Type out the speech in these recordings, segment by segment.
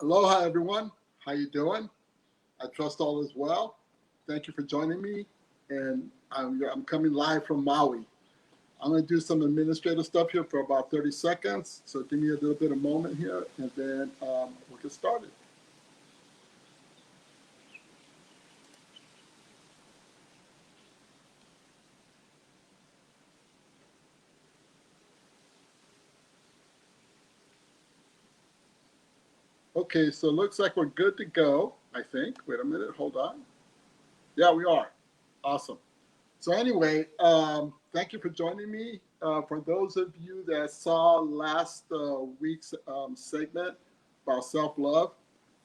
Aloha, everyone. How you doing? I trust all is well. Thank you for joining me, and I'm coming live from Maui. I'm going to do some administrative stuff here for about 30 seconds, so give me a little bit of moment here, and then we'll get started. Okay, so it looks like we're good to go, I think. Wait a minute, hold on. Yeah, we are. Awesome. So anyway, thank you for joining me. For those of you that saw last week's segment about self-love,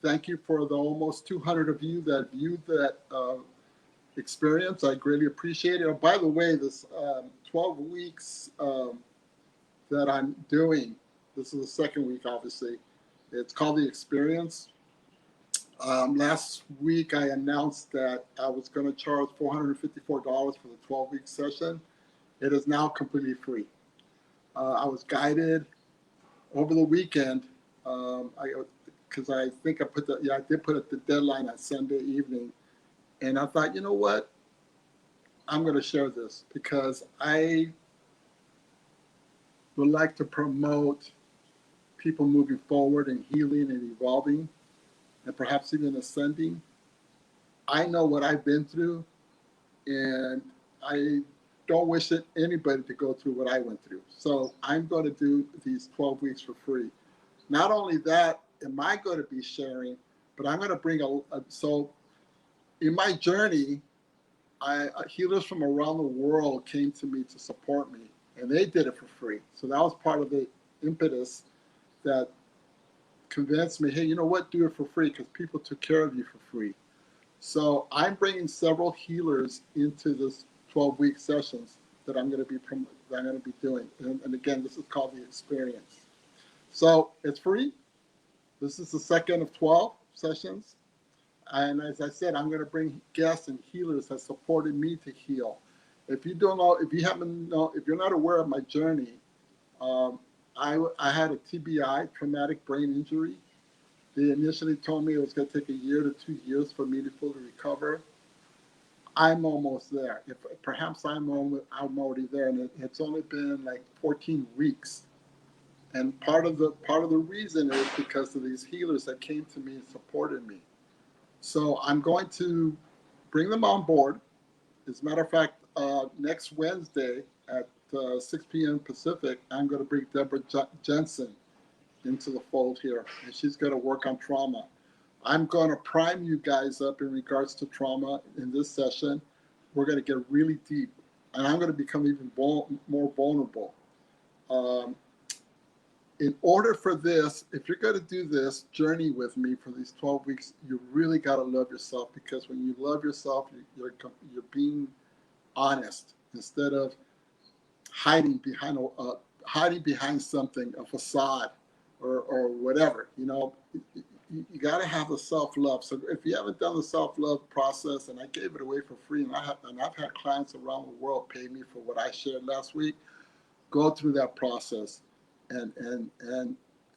thank you for the almost 200 of you that viewed that experience. I greatly appreciate it. Oh, by the way, this 12 weeks that I'm doing, this is the second week, obviously. It's called The Experience. Last week, I announced that I was going to charge $454 for the 12-week session. It is now completely free. I was guided over the weekend because I think I did put the deadline at Sunday evening, and I thought, you know what, I'm going to share this because I would like to promote people moving forward and healing and evolving and perhaps even ascending. I know what I've been through, and I don't wish anybody to go through what I went through. So I'm going to do these 12 weeks for free. Not only that, am I going to be sharing, but I'm going to bring so in my journey, healers from around the world came to me to support me, and they did it for free. So that was part of the impetus that convinced me, hey, you know what, do it for free because people took care of you for free. So I'm bringing several healers into this 12-week sessions that I'm going to be doing. And again, this is called The Experience. So it's free. This is the second of 12 sessions. And as I said, I'm going to bring guests and healers that supported me to heal. If you don't know, if you're not aware of my journey, I had a TBI, traumatic brain injury. They initially told me it was going to take a year to 2 years for me to fully recover. I'm almost there. If perhaps I'm already there, and it's only been like 14 weeks. And part of the reason is because of these healers that came to me and supported me. So I'm going to bring them on board. As a matter of fact, next Wednesday at 6 p.m. Pacific, I'm going to bring Deborah Jensen into the fold here, and she's going to work on trauma. I'm going to prime you guys up in regards to trauma in this session. We're going to get really deep, and I'm going to become even more vulnerable. In order for this, if you're going to do this journey with me for these 12 weeks, you really got to love yourself, because when you love yourself, you're being honest instead of hiding behind something, a facade or whatever. You got to have the self-love. So if you haven't done the self-love process, and I gave it away for free, and I've had clients around the world pay me for what I shared last week, go through that process and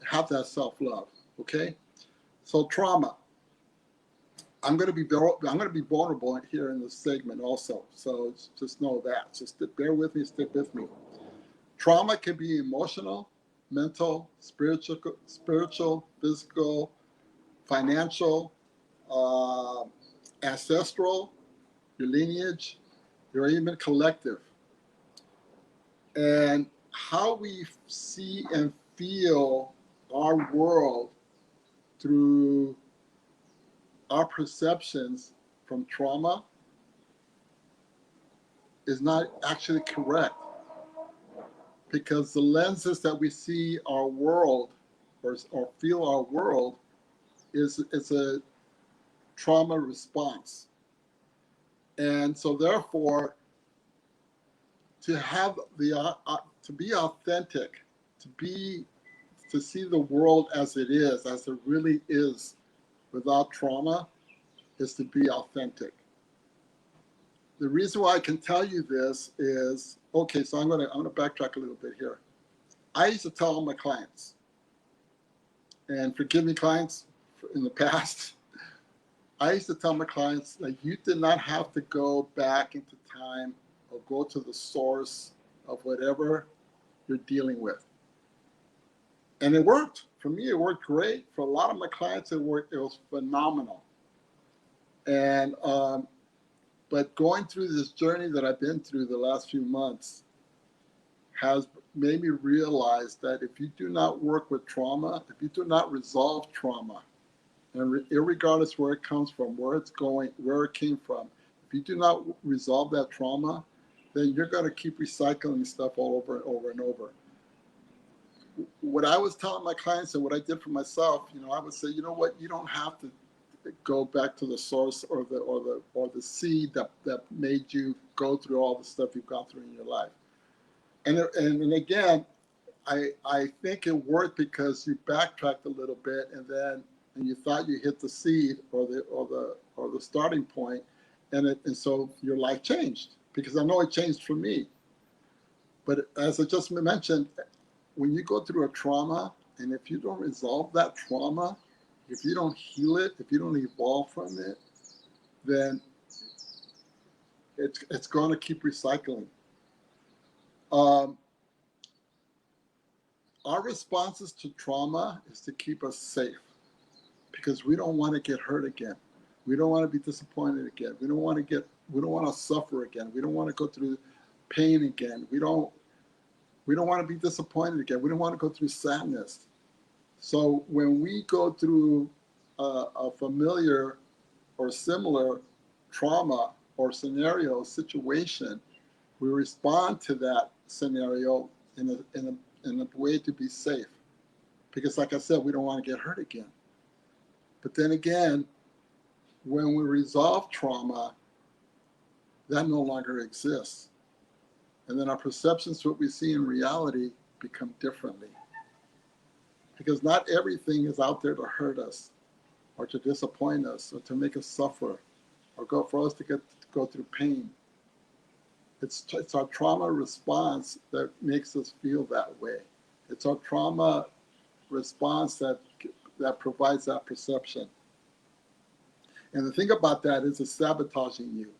have that self-love. Okay. So trauma. I'm going to be vulnerable here in this segment also. So just know that. Just bear with me, stick with me. Trauma can be emotional, mental, spiritual, physical, financial, ancestral, your lineage, or even collective. And how we see and feel our world through our perceptions from trauma is not actually correct, because the lenses that we see our world or feel our world is a trauma response. And so therefore, to have to be authentic, to see the world as it really is, without trauma, is to be authentic. The reason why I can tell you this is, okay, so I'm gonna backtrack a little bit here. I used to tell all my clients, and forgive me, clients, in the past, I used to tell my clients, like, you did not have to go back into time or go to the source of whatever you're dealing with. And it worked. For me, it worked great. For a lot of my clients, it worked. It was phenomenal. And but going through this journey that I've been through the last few months has made me realize that if you do not work with trauma, if you do not resolve trauma, and irregardless where it comes from, where it's going, where it came from, if you do not resolve that trauma, then you're going to keep recycling stuff all over and over and over. What I was telling my clients and what I did for myself, I would say, you know what, you don't have to go back to the source or the seed that made you go through all the stuff you've gone through in your life. And again, I think it worked because you backtracked a little bit and you thought you hit the seed or the starting point, and so your life changed, because I know it changed for me. But as I just mentioned, when you go through a trauma, and if you don't resolve that trauma, if you don't heal it, if you don't evolve from it, then it's going to keep recycling. Our responses to trauma is to keep us safe, because we don't want to get hurt again. We don't want to be disappointed again. We don't want to suffer again. We don't want to go through pain again. We don't want to be disappointed again. We don't want to go through sadness. So when we go through a familiar or similar trauma or scenario situation, we respond to that scenario in a way to be safe. Because like I said, we don't want to get hurt again. But then again, when we resolve trauma, that no longer exists. And then our perceptions to what we see in reality become differently. Because not everything is out there to hurt us or to disappoint us or to make us suffer or for us to go through pain. It's our trauma response that makes us feel that way. It's our trauma response that provides that perception. And the thing about that is it's sabotaging you.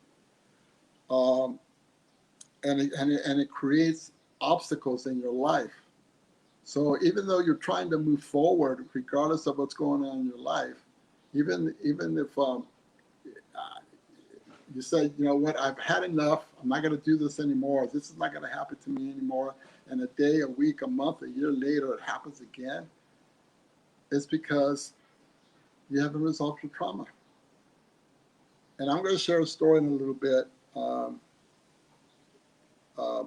And it creates obstacles in your life. So even though you're trying to move forward, regardless of what's going on in your life, even if you say, you know what, I've had enough, I'm not going to do this anymore, this is not going to happen to me anymore, and a day, a week, a month, a year later, it happens again, it's because you haven't resolved your trauma. And I'm going to share a story in a little bit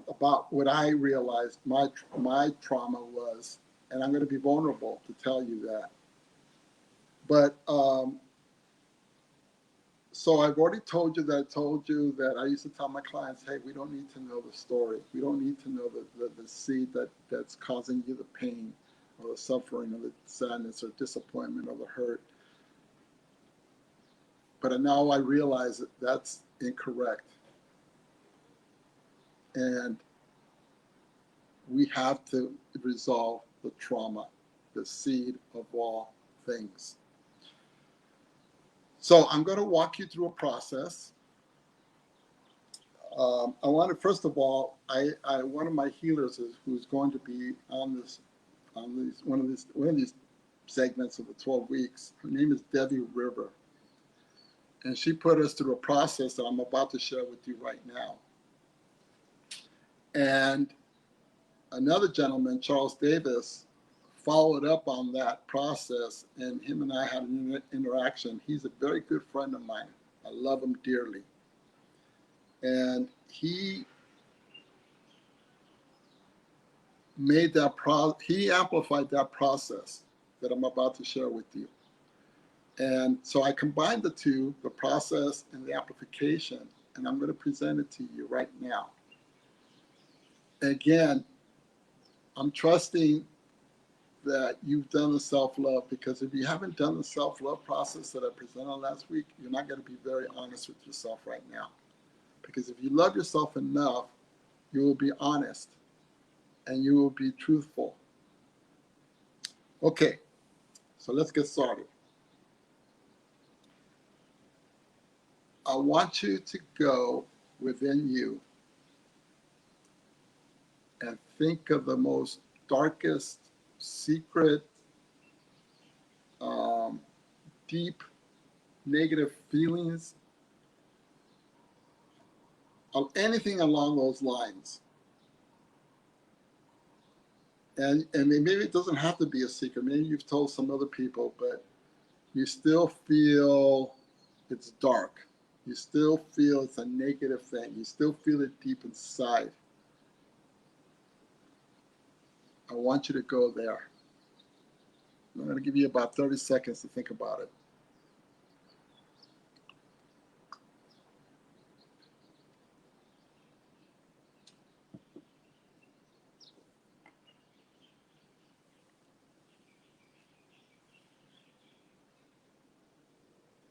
about what I realized my trauma was, and I'm going to be vulnerable to tell you that. But so I've already told you that I used to tell my clients, hey, we don't need to know the story. We don't need to know the seed that's causing you the pain or the suffering or the sadness or disappointment or the hurt. But now I realize that that's incorrect. And we have to resolve the trauma, the seed of all things. So I'm going to walk you through a process. I want to, first of all, one of my healers who's going to be on one of these segments of the 12 weeks. Her name is Debbie River, and she put us through a process that I'm about to share with you right now. And another gentleman, Charles Davis, followed up on that process, and him and I had an interaction. He's a very good friend of mine. I love him dearly. And he he amplified that process that I'm about to share with you. And so I combined the two, the process and the amplification, and I'm going to present it to you right now. Again, I'm trusting that you've done the self-love, because if you haven't done the self-love process that I presented last week, you're not going to be very honest with yourself right now. Because if you love yourself enough, you will be honest and you will be truthful. Okay, so let's get started. I want you to go within you and think of the most darkest, secret, um, deep, negative feelings of anything along those lines. And maybe it doesn't have to be a secret. Maybe you've told some other people, but you still feel it's dark. You still feel it's a negative thing. You still feel it deep inside. I want you to go there. I'm going to give you about 30 seconds to think about it.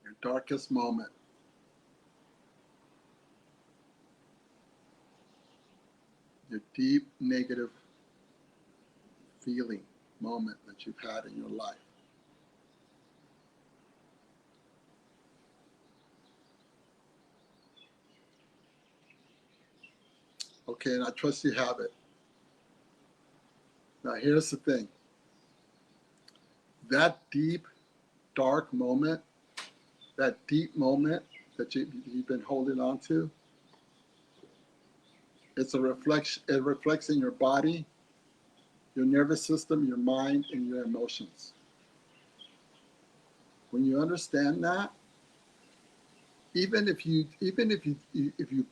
Your darkest moment. Your deep negative feeling moment that you've had in your life. Okay, and I trust you have it. Now here's the thing. That deep, dark moment, that deep moment that you've been holding on to, it's a reflection. It reflects in your body, your nervous system, your mind, and your emotions. When you understand that, even if you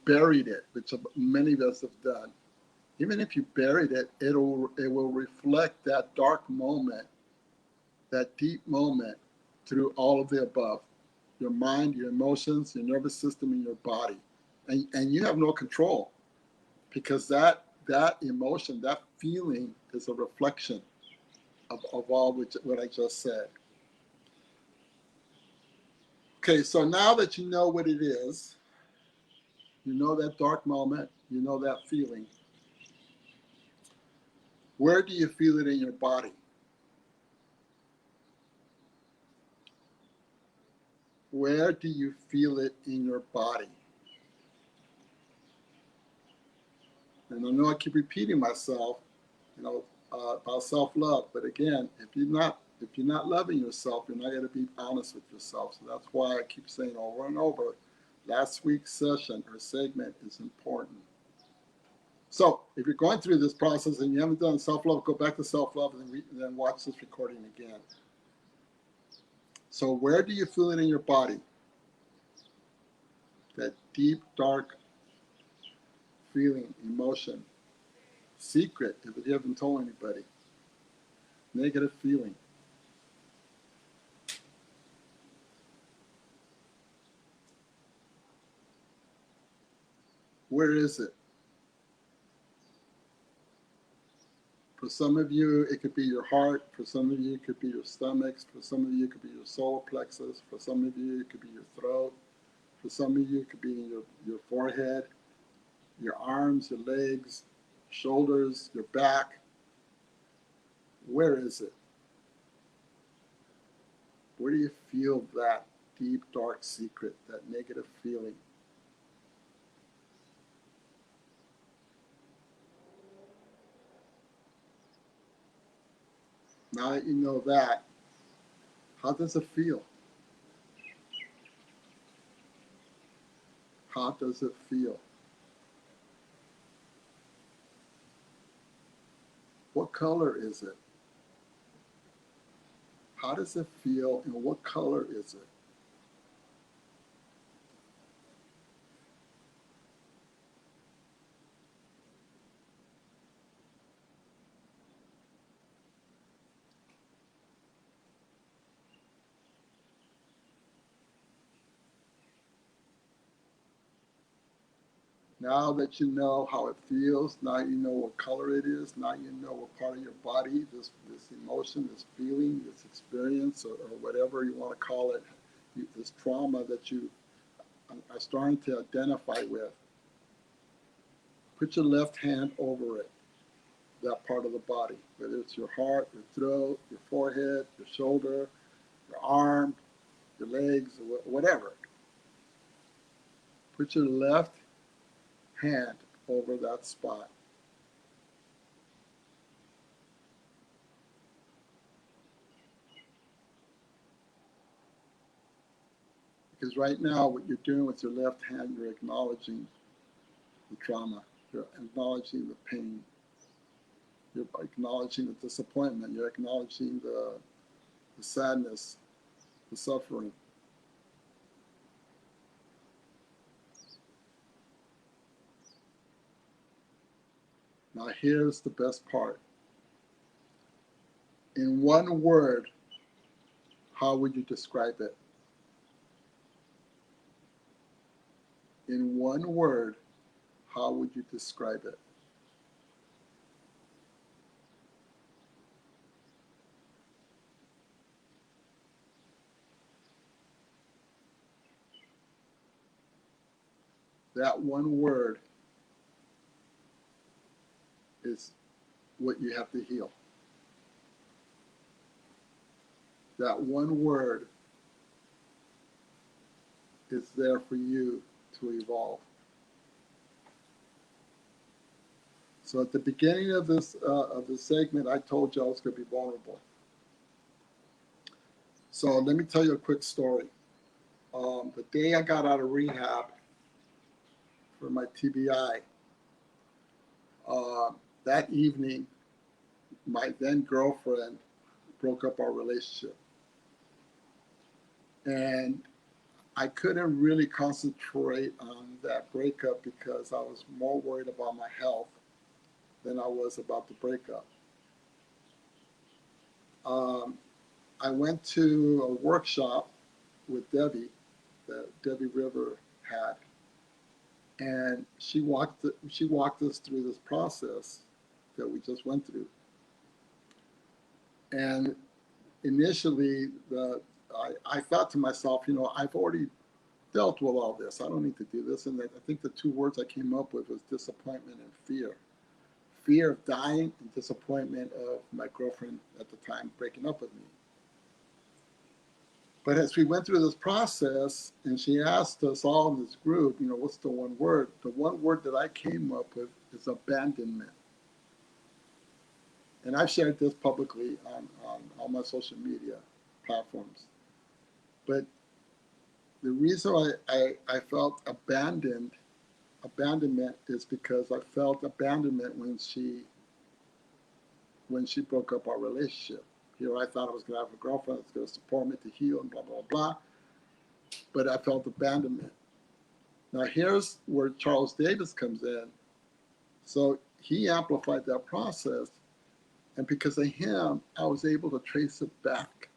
buried it, which many of us have done, even if you buried it, it will reflect that dark moment, that deep moment, through all of the above, your mind, your emotions, your nervous system, and your body, and you have no control, because that emotion, that feeling, is a reflection of all what I just said. Okay, so now that you know what it is, you know that dark moment, you know that feeling, where do you feel it in your body? Where do you feel it in your body? And I know I keep repeating myself, about self-love, but again, if you're not loving yourself, you're not going to be honest with yourself. So that's why I keep saying over and over, last week's session or segment is important. So if you're going through this process and you haven't done self-love, go back to self-love and then watch this recording again. So where do you feel it in your body? That deep, dark feeling, emotion, secret, if you haven't told anybody, negative feeling. Where is it? For some of you, it could be your heart. For some of you, it could be your stomachs. For some of you, it could be your solar plexus. For some of you, it could be your throat. For some of you, it could be in your forehead, your arms, your legs, shoulders, your back. Where is it? Where do you feel that deep, dark secret, that negative feeling? Now that you know that, how does it feel? How does it feel? What color is it? How does it feel and what color is it? Now that you know how it feels, now you know what color it is, now you know what part of your body, this emotion, this feeling, this experience, or whatever you want to call it, this trauma that you are starting to identify with. Put your left hand over it, that part of the body, whether it's your heart, your throat, your forehead, your shoulder, your arm, your legs, or whatever. Put your left hand over that spot. Because right now, what you're doing with your left hand, you're acknowledging the trauma, you're acknowledging the pain, you're acknowledging the disappointment, you're acknowledging the sadness, the suffering. Now, here's the best part. In one word, how would you describe it? In one word, how would you describe it? That one word is what you have to heal. That one word is there for you to evolve. So at the beginning of this segment, I told you I was going to be vulnerable. So let me tell you a quick story. The day I got out of rehab for my TBI, that evening, my then girlfriend broke up our relationship. And I couldn't really concentrate on that breakup because I was more worried about my health than I was about the breakup. I went to a workshop with Debbie that Debbie River had, and she walked us through this process that we just went through. And initially, I thought to myself, I've already dealt with all this. I don't need to do this. And I think the two words I came up with was disappointment and fear. Fear of dying and disappointment of my girlfriend at the time breaking up with me. But as we went through this process, and she asked us all in this group, what's the one word? The one word that I came up with is abandonment. And I've shared this publicly on all my social media platforms. But the reason I felt abandonment is because I felt abandonment when she broke up our relationship. I thought I was going to have a girlfriend that's going to support me to heal and blah, blah, blah. But I felt abandonment. Now, here's where Charles Davis comes in. So he amplified that process. And because of him, I was able to trace it back.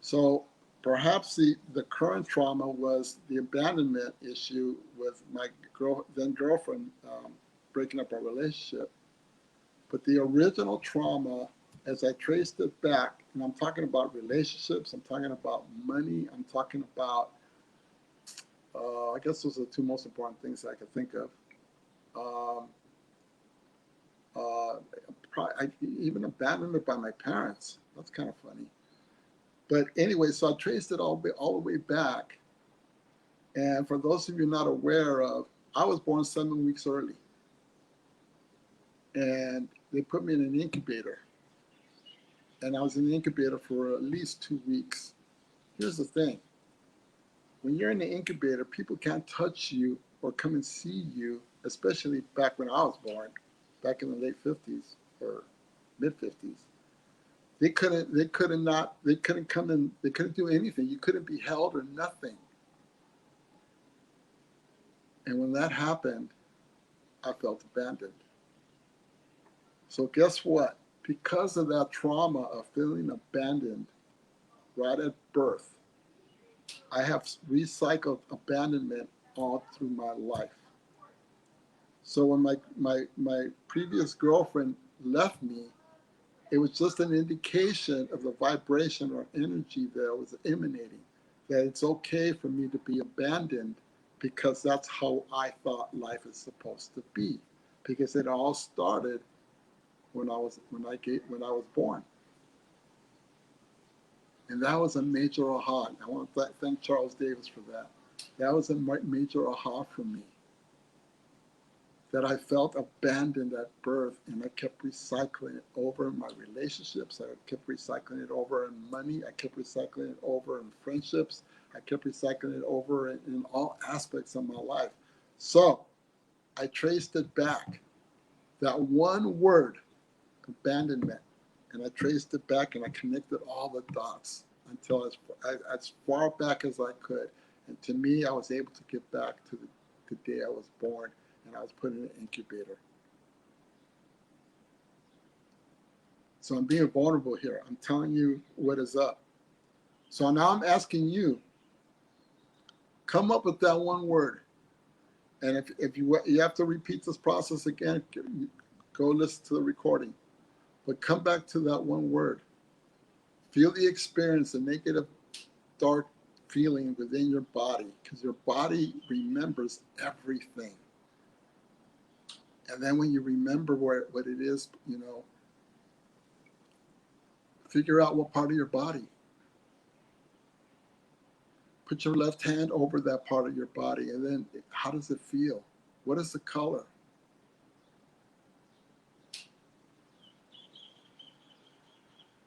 So perhaps the current trauma was the abandonment issue with my then girlfriend breaking up our relationship. But the original trauma, as I traced it back, and I'm talking about relationships, I'm talking about money, I'm talking about, I guess those are the two most important things I could think of. Even abandonment by my parents. That's kind of funny. But anyway, so I traced it all the way back. And for those of you not aware of, I was born 7 weeks early. And they put me in an incubator. And I was in the incubator for at least 2 weeks. Here's the thing. When you're in the incubator, people can't touch you or come and see you, especially back when I was born, back in the late 50s or mid 50s. They couldn't come in, they couldn't do anything. You couldn't be held or nothing. And when that happened, I felt abandoned. So guess what? Because of that trauma of feeling abandoned right at birth, I have recycled abandonment all through my life. So when my previous girlfriend left me, it was just an indication of the vibration or energy that was emanating, that it's okay for me to be abandoned because that's how I thought life is supposed to be. Because it all started when I was born. And that was a major aha. I want to thank Charles Davis for that. That was a major aha for me. That I felt abandoned at birth, and I kept recycling it over in my relationships. I kept recycling it over in money. I kept recycling it over in friendships. I kept recycling it over in all aspects of my life. So I traced it back. That one word, abandonment, and I traced it back and I connected all the dots until as far back as I could. And to me, I was able to get back to the day I was born, and I was put in an incubator. So I'm being vulnerable here. I'm telling you what is up. So now I'm asking you, come up with that one word. And if you have to repeat this process again, go listen to the recording. But come back to that one word. Feel the experience, the negative, dark feeling within your body, because your body remembers everything. And then when you remember what it is, figure out what part of your body. Put your left hand over that part of your body, and then how does it feel? What is the color?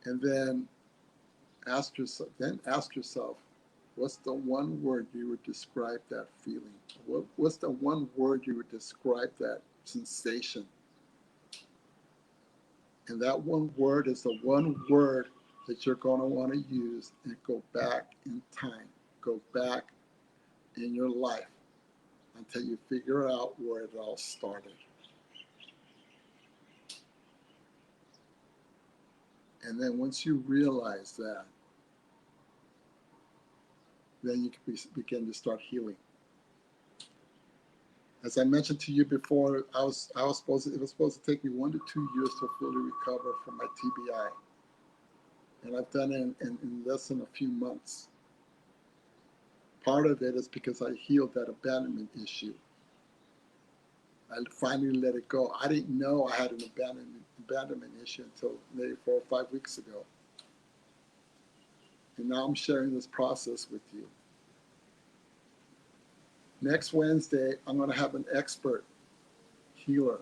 And then ask yourself, what's the one word you would describe that feeling? What's the one word you would describe that sensation? And that one word is the one word that you're going to want to use and go back in time, go back in your life until you figure out where it all started. And then once you realize that, then you can begin to start healing. As I mentioned to you before, it was supposed to take me 1 to 2 years to fully recover from my TBI. And I've done it in less than a few months. Part of it is because I healed that abandonment issue. I finally let it go. I didn't know I had an abandonment issue until maybe 4 or 5 weeks ago. And now I'm sharing this process with you. Next Wednesday, I'm going to have an expert healer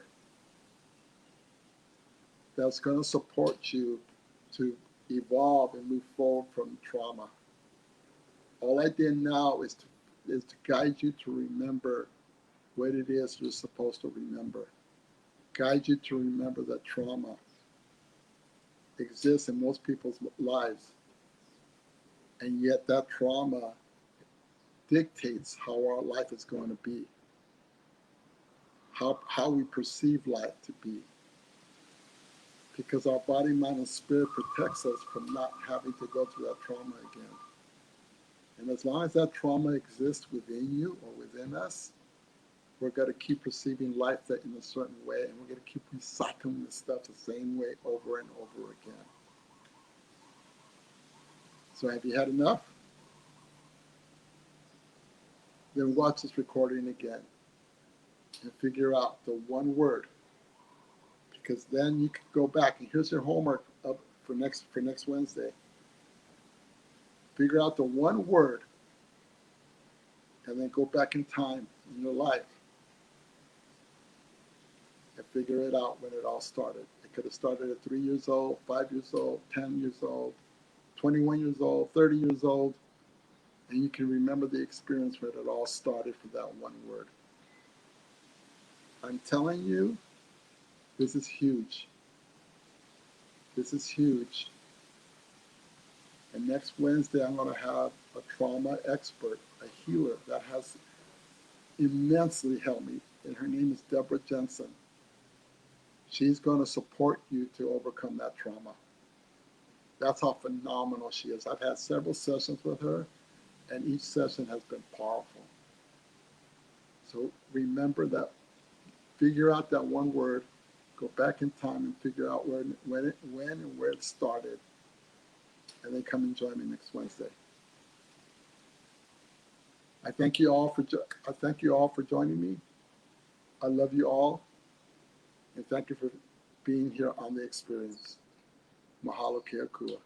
that's going to support you to evolve and move forward from trauma. All I did now is to guide you to remember what it is you're supposed to remember. Guide you to remember that trauma exists in most people's lives. And yet that trauma dictates how our life is going to be, how we perceive life to be. Because our body, mind, and spirit protects us from not having to go through that trauma again. And as long as that trauma exists within you or within us, we're going to keep perceiving life in a certain way, and we're going to keep recycling this stuff the same way over and over again. So have you had enough? Then watch this recording again and figure out the one word, because then you can go back, and here's your homework up for next Wednesday. Figure out the one word, and then go back in time in your life and figure it out when it all started. It could have started at 3 years old, 5 years old, 10 years old, 21 years old, 30 years old, and you can remember the experience when it all started for that one word. I'm telling you, this is huge. This is huge. And next Wednesday, I'm going to have a trauma expert, a healer that has immensely helped me, and her name is Deborah Jensen. She's going to support you to overcome that trauma. That's how phenomenal she is. I've had several sessions with her, and each session has been powerful. So remember that. Figure out that one word. Go back in time and figure out when and where it started. And then come and join me next Wednesday. I thank you all for joining me. I love you all. And thank you for being here on the experience. Mahalo Keakua.